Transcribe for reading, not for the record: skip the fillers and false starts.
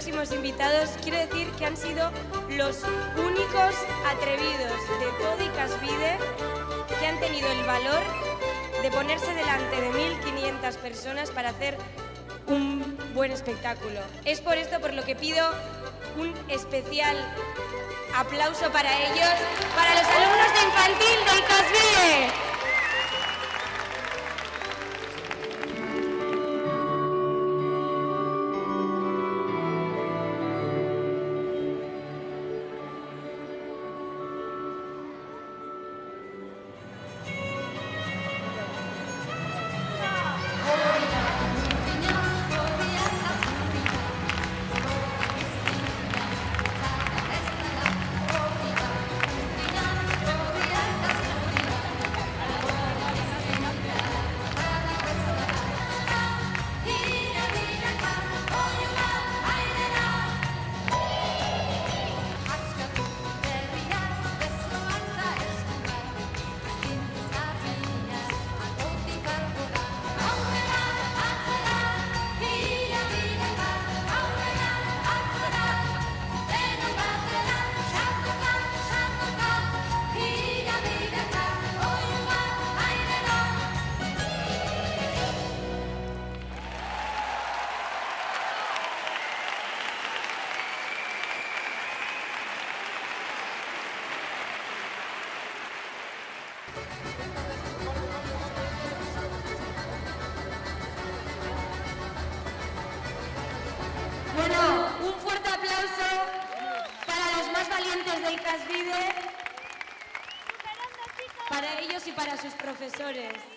próximos invitados, quiero decir que han sido los únicos atrevidos de todo Icasvide que han tenido el valor de ponerse delante de 1500 personas para hacer un buen espectáculo. Es por esto por lo que pido un especial aplauso para ellos, para los alumnos de infantil de Icasvide. Bueno, un fuerte aplauso para los más valientes de Icasvide, para ellos y para sus profesores.